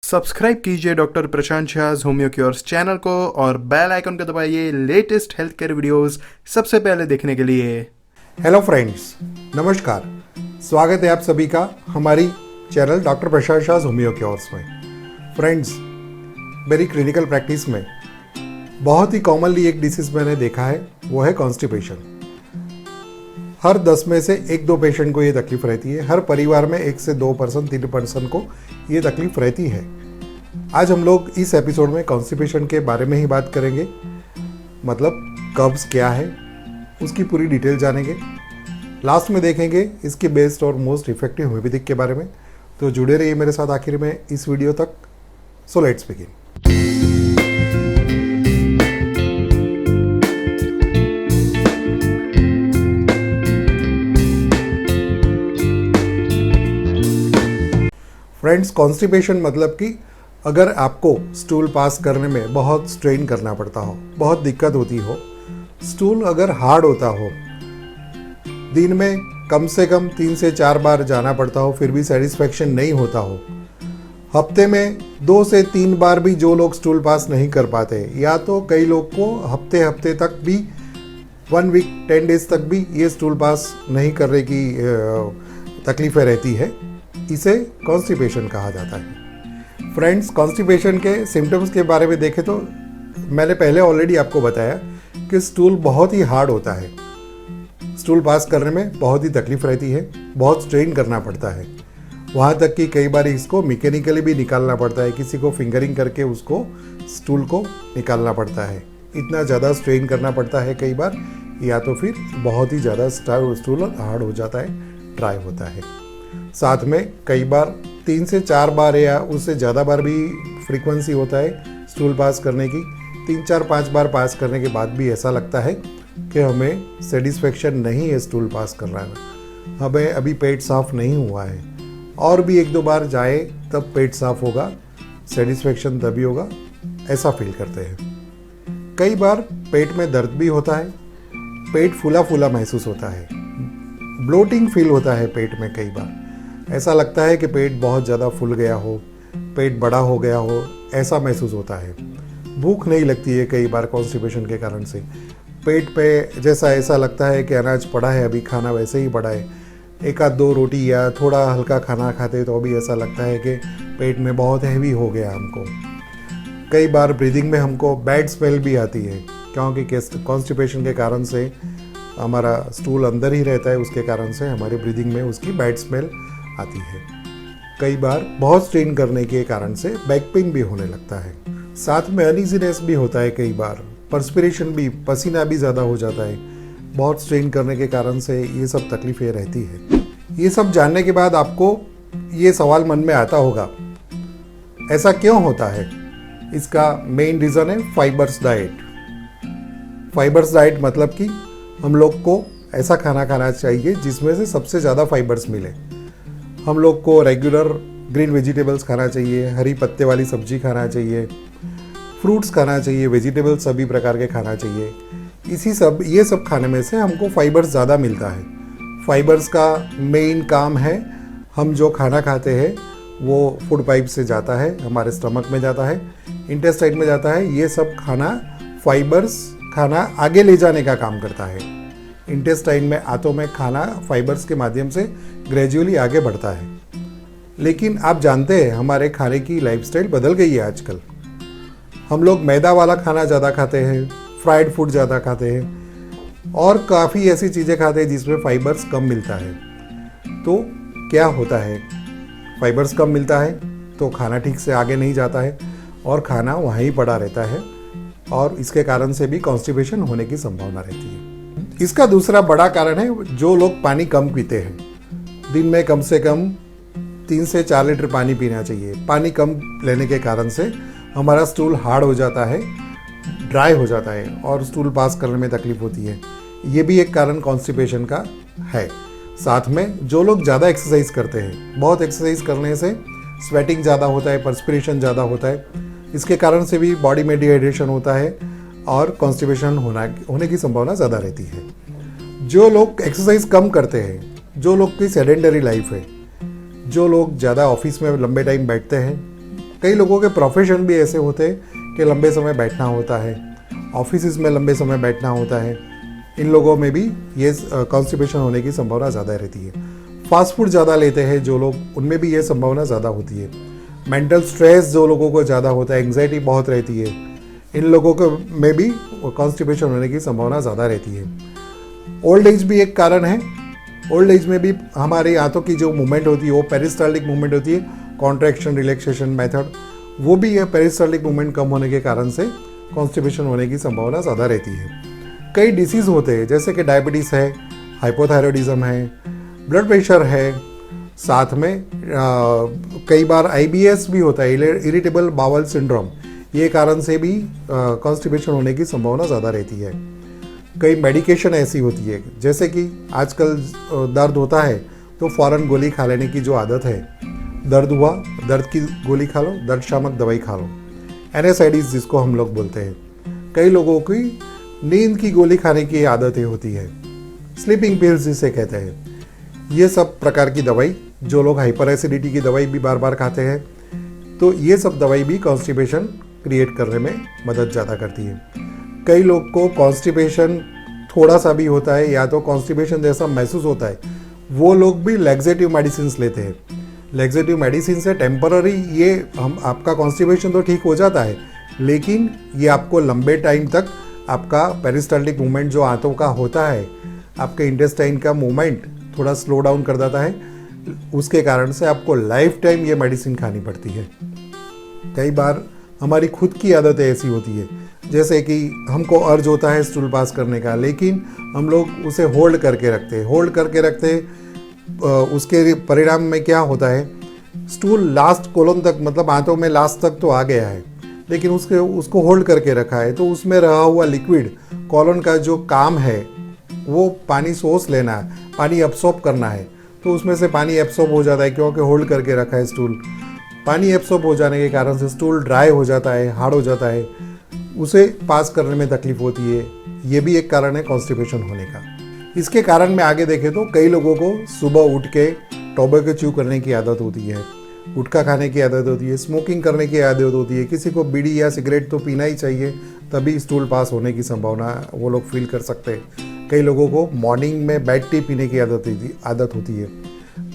Subscribe कीजिए doctor प्रशांत Shah homeo cures channel को और बेल आइकन को दबाइए लेटेस्ट हेल्थ केयर वीडियोस सबसे पहले देखने के लिए। हेलो फ्रेंड्स, नमस्कार। स्वागत है आप सभी का हमारी चैनल डॉक्टर प्रशांत शाह होम्यो क्योर्स में। फ्रेंड्स, मेरी क्लिनिकल प्रैक्टिस में बहुत ही कॉमनली एक डिसीज़ मैंने देखा है, वो है कॉन्स्टिपेशन। हर 10 में से 1-2 पेशेंट को ये तकलीफ रहती है। हर परिवार में 1 से 2%, 3% को ये तकलीफ रहती है। आज हम लोग इस एपिसोड में कॉन्स्टिपेशन के बारे में ही बात करेंगे, मतलब कब्ज़ क्या है उसकी पूरी डिटेल जानेंगे। लास्ट में देखेंगे इसके बेस्ट और मोस्ट इफेक्टिव होम्योपैथिक के बारे में। तो जुड़े रहिए मेरे साथ आखिर में इस वीडियो तक। So let's begin. Friends, constipation मतलब कि अगर आपको स्टूल पास करने में बहुत स्ट्रेन करना पड़ता हो, बहुत दिक्कत होती हो, स्टूल अगर हार्ड होता हो, दिन में कम से कम 3 से 4 बार जाना पड़ता हो फिर भी सेटिस्फैक्शन नहीं होता हो, हफ्ते में 2 से 3 बार भी जो लोग स्टूल पास नहीं कर पाते, या तो कई लोग को हफ्ते तक भी 1 वीक 10 डेज तक भी ये स्टूल पास नहीं करने की तकलीफ़ें रहती है, इसे कॉन्स्टिपेशन कहा जाता है। फ्रेंड्स, कॉन्स्टिपेशन के सिम्टम्स के बारे में देखें तो मैंने पहले ऑलरेडी आपको बताया कि स्टूल बहुत ही हार्ड होता है। स्टूल पास करने में बहुत ही तकलीफ रहती है, बहुत स्ट्रेन करना पड़ता है, वहाँ तक कि कई बार इसको मैकेनिकली भी निकालना पड़ता है, किसी को फिंगरिंग करके उसको स्टूल को निकालना पड़ता है। इतना ज़्यादा स्ट्रेन करना पड़ता है कई बार, या तो फिर बहुत ही ज़्यादा स्टूल हार्ड हो जाता है, ड्राई होता है। साथ में कई बार 3 से 4 बार या उससे ज़्यादा बार भी फ्रीक्वेंसी होता है स्टूल पास करने की। 3, 4, 5 बार पास करने के बाद भी ऐसा लगता है कि हमें सेटिस्फेक्शन नहीं है स्टूल पास कर रहा है, हमें अभी पेट साफ नहीं हुआ है, और भी 1-2 बार जाए तब पेट साफ होगा, सेटिस्फेक्शन तभी होगा, ऐसा फील करते हैं। कई बार पेट में दर्द भी होता है, पेट फूला फूला महसूस होता है, ब्लोटिंग फील होता है पेट में। कई बार ऐसा लगता है कि पेट बहुत ज़्यादा फूल गया हो, पेट बड़ा हो गया हो, ऐसा महसूस होता है। भूख नहीं लगती है कई बार कॉन्स्टिपेशन के कारण से, पेट पे जैसा ऐसा लगता है कि अनाज पड़ा है, अभी खाना वैसे ही पड़ा है। 1-2 रोटी या थोड़ा हल्का खाना खाते तो भी ऐसा लगता है कि पेट में बहुत हैवी हो गया हमको। कई बार ब्रीदिंग में हमको बैड स्मेल भी आती है, क्योंकि कॉन्स्टिपेशन के कारण से हमारा स्टूल अंदर ही रहता है, उसके कारण से हमारे ब्रीदिंग में उसकी बैड स्मेल आती है। कई बार बहुत स्ट्रेन करने के कारण से बैक पेन भी होने लगता है। साथ में अनईजीनेस भी होता है, कई बार पर्सपिरेशन भी, पसीना भी ज़्यादा हो जाता है, बहुत स्ट्रेन करने के कारण से ये सब तकलीफें रहती है। ये सब जानने के बाद आपको ये सवाल मन में आता होगा, ऐसा क्यों होता है? इसका मेन रीज़न है फाइबर्स डाइट। फाइबर्स डाइट मतलब कि हम लोग को ऐसा खाना खाना चाहिए जिसमें से सबसे ज़्यादा फाइबर्स मिले। हम लोग को रेगुलर ग्रीन वेजिटेबल्स खाना चाहिए, हरी पत्ते वाली सब्जी खाना चाहिए, फ्रूट्स खाना चाहिए, वेजिटेबल्स सभी प्रकार के खाना चाहिए। ये सब खाने में से हमको फाइबर्स ज़्यादा मिलता है। फाइबर्स का मेन काम है, हम जो खाना खाते हैं वो फूड पाइप से जाता है, हमारे स्टमक में जाता है, इंटेस्टाइन में जाता है। ये सब खाना आगे ले जाने का काम करता है। इंटेस्टाइन में, आंतों में खाना फाइबर्स के माध्यम से ग्रेजुअली आगे बढ़ता है। लेकिन आप जानते हैं हमारे खाने की लाइफस्टाइल बदल गई है आजकल। हम लोग मैदा वाला खाना ज़्यादा खाते हैं, फ्राइड फूड ज़्यादा खाते हैं, और काफ़ी ऐसी चीज़ें खाते हैं जिसमें फाइबर्स कम मिलता है। तो क्या होता है, फाइबर्स कम मिलता है तो खाना ठीक से आगे नहीं जाता है और खाना वहीं पड़ा रहता है, और इसके कारण से भी कॉन्स्टिपेशन होने की संभावना रहती है। इसका दूसरा बड़ा कारण है जो लोग पानी कम पीते हैं। दिन में कम से कम 3 से 4 लीटर पानी पीना चाहिए। पानी कम लेने के कारण से हमारा स्टूल हार्ड हो जाता है, ड्राई हो जाता है, और स्टूल पास करने में तकलीफ होती है। ये भी एक कारण कॉन्स्टिपेशन का है। साथ में जो लोग ज़्यादा एक्सरसाइज करते हैं, बहुत एक्सरसाइज करने से स्वेटिंग ज़्यादा होता है, पर्सपिरेशन ज़्यादा होता है, इसके कारण से भी बॉडी में डिहाइड्रेशन होता है और कॉन्स्टिपेशन होने की संभावना ज़्यादा रहती है। जो लोग एक्सरसाइज कम करते हैं, जो लोग की सेडेंटरी लाइफ है, जो लोग ज़्यादा ऑफिस में लंबे टाइम बैठते हैं कई लोगों के प्रोफेशन भी ऐसे होते हैं कि लंबे समय बैठना होता है, ऑफिस में लंबे समय बैठना होता है। इन लोगों में भी ये कॉन्स्टिपेशन होने की संभावना ज़्यादा रहती है। फास्ट फूड ज़्यादा लेते हैं जो लोग, उनमें भी ये संभावना ज़्यादा होती है। मेंटल स्ट्रेस जो लोगों को ज़्यादा होता है, एंग्जाइटी बहुत रहती है, इन लोगों को में भी कॉन्स्टिपेशन होने की संभावना ज़्यादा रहती है। ओल्ड एज भी एक कारण है। ओल्ड एज में भी हमारे हाथों की जो मूवमेंट होती है वो पेरिस्टाल्टिक मूवमेंट होती है, कॉन्ट्रैक्शन रिलैक्सेशन मेथड, वो भी ये पेरिस्टाल्टिक मूवमेंट कम होने के कारण से कॉन्स्टिपेशन होने की संभावना ज़्यादा रहती है। कई डिसीज़ होते हैं जैसे कि डायबिटीज़ है, हाइपोथायरॉयडिज्म है, ब्लड प्रेशर है, साथ में कई बार IBS भी होता है, इरिटेबल बाउल सिंड्रोम, ये कारण से भी कॉन्स्टिपेशन होने की संभावना ज़्यादा रहती है। कई मेडिकेशन ऐसी होती है जैसे कि आजकल दर्द होता है तो फ़ौरन गोली खा लेने की जो आदत है, दर्द हुआ दर्द की गोली खा लो, दर्द शामक दवाई खा लो, NSAIDs जिसको हम लोग बोलते हैं। कई लोगों की नींद की गोली खाने की आदतें होती है, स्लीपिंग पिल्स जिसे कहते हैं। ये सब प्रकार की दवाई, जो लोग हाइपर एसिडिटी की दवाई भी बार बार खाते हैं, तो ये सब दवाई भी कॉन्स्टिपेशन क्रिएट करने में मदद ज़्यादा करती है। कई लोग को कॉन्स्टिपेशन थोड़ा सा भी होता है या तो कॉन्स्टिपेशन जैसा महसूस होता है, वो लोग भी लैक्सेटिव मेडिसिन लेते हैं। लैक्सेटिव मेडिसिन से टेम्पररी ये हम आपका कॉन्स्टिपेशन तो ठीक हो जाता है, लेकिन ये आपको लंबे टाइम तक आपका पेरिस्टाल्टिक मूवमेंट जो आंतों का होता है, आपके इंटेस्टाइन का मूवमेंट थोड़ा स्लो डाउन कर देता है। उसके कारण से आपको लाइफ टाइम ये मेडिसिन खानी पड़ती है। कई बार हमारी खुद की आदतें ऐसी होती है, जैसे कि हमको अर्ज होता है स्टूल पास करने का, लेकिन हम लोग उसे होल्ड करके रखते उसके परिणाम में क्या होता है, स्टूल लास्ट कॉलम तक, मतलब आंतों में लास्ट तक तो आ गया है, लेकिन उसको होल्ड करके रखा है, तो उसमें रहा हुआ लिक्विड कॉलन का जो काम है वो पानी सोच लेना है, पानी एब्सॉर्ब करना है, तो उसमें से पानी एब्सॉर्ब हो जाता है क्योंकि होल्ड करके रखा है स्टूल। पानी एब्सॉर्ब हो जाने के कारण से स्टूल ड्राई हो जाता है, हार्ड हो जाता है, उसे पास करने में तकलीफ होती है। ये भी एक कारण है कॉन्स्टिपेशन होने का। इसके कारण में आगे देखें तो कई लोगों को सुबह उठ के टोबैको च्यू करने की आदत होती है, गुटखा खाने की आदत होती है, स्मोकिंग करने की आदत होती है, किसी को बीड़ी या सिगरेट तो पीना ही चाहिए, तभी स्टूल पास होने की संभावना वो लोग फील कर सकते हैं। कई लोगों को मॉर्निंग में बेड टी पीने की आदत होती है,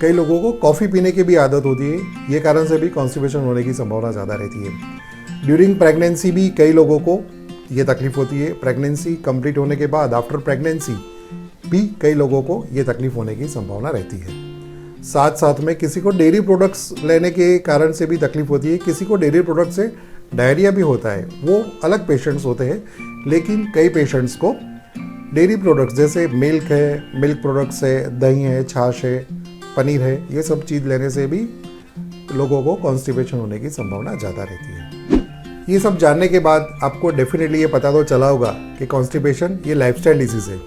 कई लोगों को कॉफ़ी पीने की भी आदत होती है। ये कारण से भी कॉन्स्टिपेशन होने की संभावना ज़्यादा रहती है। ड्यूरिंग प्रेगनेंसी भी कई लोगों को ये तकलीफ होती है। प्रेगनेंसी कंप्लीट होने के बाद, आफ्टर प्रेगनेंसी भी कई लोगों को ये तकलीफ होने की संभावना रहती है। साथ साथ में किसी को डेयरी प्रोडक्ट्स लेने के कारण से भी तकलीफ होती है, किसी को डेयरी प्रोडक्ट से डायरिया भी होता है, वो अलग पेशेंट्स होते हैं। लेकिन कई पेशेंट्स को डेयरी प्रोडक्ट्स जैसे मिल्क है, मिल्क प्रोडक्ट्स है, दही है, छाछ है, पनीर है, ये सब चीज़ लेने से भी लोगों को कॉन्स्टिपेशन होने की संभावना ज़्यादा रहती है। ये सब जानने के बाद आपको डेफिनेटली ये पता तो चला होगा कि कॉन्स्टिपेशन ये लाइफस्टाइल डिजीज़ है।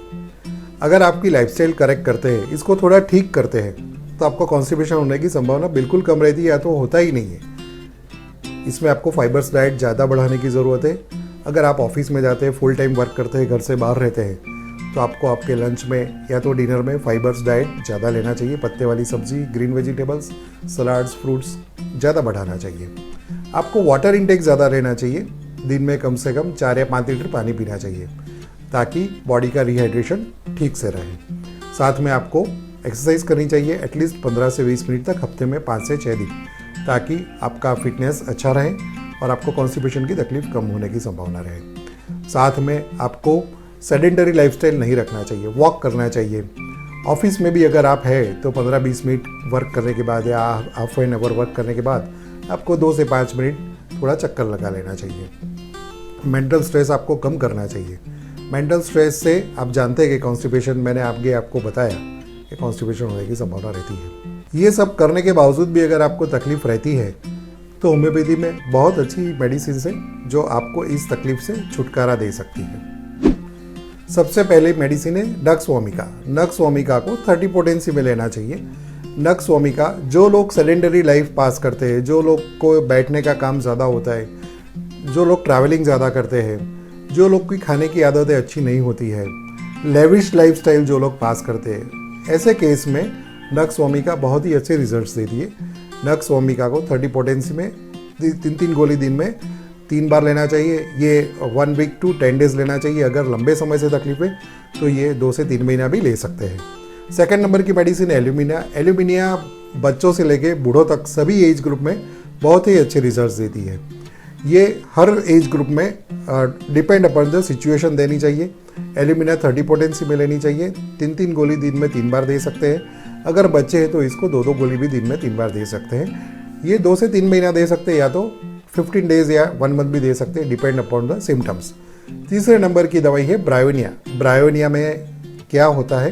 अगर आपकी लाइफस्टाइल करेक्ट करते हैं, इसको थोड़ा ठीक करते हैं, तो आपको कॉन्स्टिपेशन होने की संभावना बिल्कुल कम रहती है या तो होता ही नहीं है। इसमें आपको फाइबर्स डाइट ज़्यादा बढ़ाने की ज़रूरत है। अगर आप ऑफिस में जाते हैं, फुल टाइम वर्क करते हैं, घर से बाहर रहते हैं, तो आपको आपके लंच में या तो डिनर में फाइबर्स डाइट ज़्यादा लेना चाहिए। पत्ते वाली सब्जी, ग्रीन वेजिटेबल्स, सलाड्स, फ्रूट्स ज़्यादा बढ़ाना चाहिए। आपको वाटर इंटेक ज़्यादा लेना चाहिए। दिन में कम से कम 4 या 5 लीटर पानी पीना चाहिए ताकि बॉडी का रिहाइड्रेशन ठीक से रहे। साथ में आपको एक्सरसाइज करनी चाहिए एटलीस्ट 15 से 20 मिनट तक हफ्ते में 5 से 6 दिन, ताकि आपका फिटनेस अच्छा रहे और आपको कॉन्स्टिपेशन की तकलीफ कम होने की संभावना रहे। साथ में आपको सेडेंटरी लाइफस्टाइल नहीं रखना चाहिए, वॉक करना चाहिए। ऑफिस में भी अगर आप है तो 15-20 मिनट वर्क करने के बाद या हाफ एन आवर वर्क करने के बाद आपको 2 से 5 मिनट थोड़ा चक्कर लगा लेना चाहिए। मेंटल स्ट्रेस आपको कम करना चाहिए। मेंटल स्ट्रेस से आप जानते हैं कि कॉन्स्टिपेशन, मैंने आपको बताया कि कॉन्स्टिपेशन होने की संभावना रहती है। ये सब करने के बावजूद भी अगर आपको तकलीफ रहती है तो होम्योपैथी में बहुत अच्छी मेडिसिन है जो आपको इस तकलीफ से छुटकारा दे सकती है। सबसे पहले मेडिसिन है नक्स वोमिका। नक्स वोमिका को 30 पोटेंसी में लेना चाहिए। नक्स वोमिका, जो लोग सेडेंटरी लाइफ पास करते हैं, जो लोग को बैठने का काम ज़्यादा होता है, जो लोग ट्रैवलिंग ज़्यादा करते हैं, जो लोग की खाने की आदतें अच्छी नहीं होती है, लेविश लाइफस्टाइल जो लोग पास करते हैं, ऐसे केस में नक्स वोमिका बहुत ही अच्छे रिजल्ट्स देती है। नक्स वोमिका को 30 पोटेंसी में तीन गोली दिन में 3 बार लेना चाहिए। ये 1 वीक टू 10 डेज लेना चाहिए। अगर लंबे समय से तकलीफ है तो ये 2 से 3 महीना भी ले सकते हैं। सेकंड नंबर की मेडिसिन है एल्यूमिनिया। एल्यूमिनिया बच्चों से लेके बूढ़ों तक सभी एज ग्रुप में बहुत ही अच्छे रिजल्ट्स देती है। ये हर एज ग्रुप में डिपेंड अपॉन द सिचुएशन देनी चाहिए। एल्यूमिनिया 30 पोटेंसी में लेनी चाहिए। 3 गोली दिन में 3 बार दे सकते हैं। अगर बच्चे हैं तो इसको 2 गोली भी दिन में 3 बार दे सकते हैं। ये 2 से 3 महीना दे सकते हैं, या तो 15 डेज या 1 मंथ भी दे सकते हैं, डिपेंड अपॉन द सिम्टम्स। तीसरे नंबर की दवाई है ब्रायोनिया। ब्रायोनिया में क्या होता है?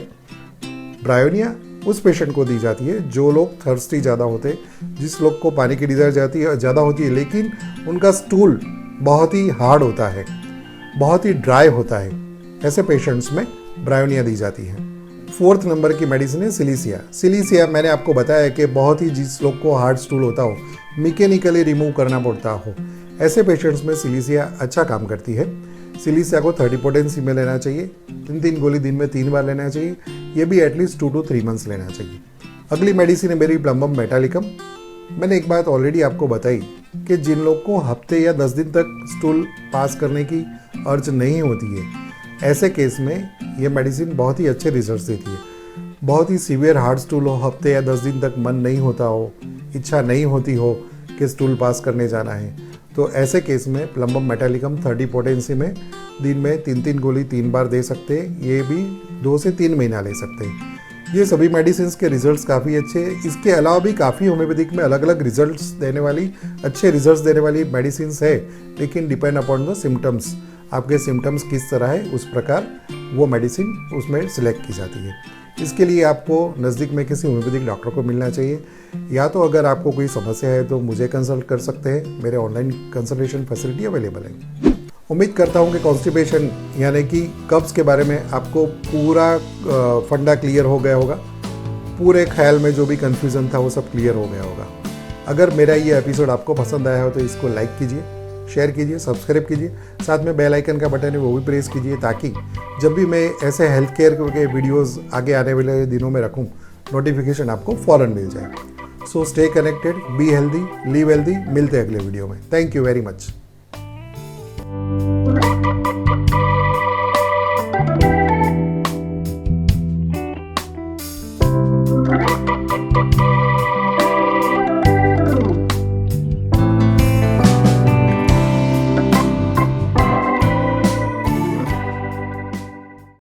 ब्रायोनिया उस पेशेंट को दी जाती है जो लोग थर्स्टी ज़्यादा होते हैं, जिस लोग को पानी की डिज़ायर ज़्यादा होती है, लेकिन उनका स्टूल बहुत ही हार्ड होता है, बहुत ही ड्राई होता है। ऐसे पेशेंट्स में ब्रायोनिया दी जाती है। फोर्थ नंबर की मेडिसिन है सिलीसिया। सिलीसिया मैंने आपको बताया कि बहुत ही जिस लोग को हार्ड स्टूल होता हो, मैकेनिकली रिमूव करना पड़ता हो, ऐसे पेशेंट्स में सिलीसिया अच्छा काम करती है। सिलीसिया को 30 पोटेंसी में लेना चाहिए। 3 गोली दिन में 3 बार लेना चाहिए। ये भी एटलीस्ट 2 to 3 मंथ्स लेना चाहिए। अगली मेडिसिन है मेरी प्लम्बम मेटालिकम। मैंने एक बात ऑलरेडी आपको बताई कि जिन लोग को हफ्ते या 10 दिन तक स्टूल पास करने की अर्ज नहीं होती है, ऐसे केस में ये मेडिसिन बहुत ही अच्छे रिजल्ट्स देती है। बहुत ही सीवियर हार्ड स्टूल हो, हफ्ते या 10 दिन तक मन नहीं होता हो, इच्छा नहीं होती हो कि स्टूल पास करने जाना है, तो ऐसे केस में प्लम्बम मेटालिकम 30 पोटेंसी में दिन में 3 गोली 3 बार दे सकते हैं। ये भी 2 से 3 महीना ले सकते हैं। ये सभी मेडिसिन के रिजल्ट्स काफ़ी अच्छे हैं। इसके अलावा भी काफ़ी होम्योपैथिक में अलग अलग रिजल्ट्स देने वाली, अच्छे रिजल्ट्स देने वाली मेडिसिन है, लेकिन डिपेंड अपॉन द सिम्टम्स। आपके सिम्टम्स किस तरह है उस प्रकार वो मेडिसिन उसमें सिलेक्ट की जाती है। इसके लिए आपको नज़दीक में किसी होम्योपैथिक डॉक्टर को मिलना चाहिए, या तो अगर आपको कोई समस्या है तो मुझे कंसल्ट कर सकते हैं। मेरे ऑनलाइन कंसल्टेशन फैसिलिटी अवेलेबल है। उम्मीद करता हूं कि कॉन्स्टिपेशन यानी कि कब्ज़ के बारे में आपको पूरा फंडा क्लियर हो गया होगा। पूरे ख्याल में जो भी कन्फ्यूज़न था वो सब क्लियर हो गया होगा। अगर मेरा ये एपिसोड आपको पसंद आया हो तो इसको लाइक कीजिए, शेयर कीजिए, सब्सक्राइब कीजिए, साथ में बेल आइकन का बटन है वो भी प्रेस कीजिए, ताकि जब भी मैं ऐसे हेल्थ केयर के वीडियोस आगे आने वाले दिनों में रखूं, नोटिफिकेशन आपको फ़ौरन मिल जाए। So stay connected, be healthy, live healthy. मिलते हैं अगले वीडियो में। Thank you very much.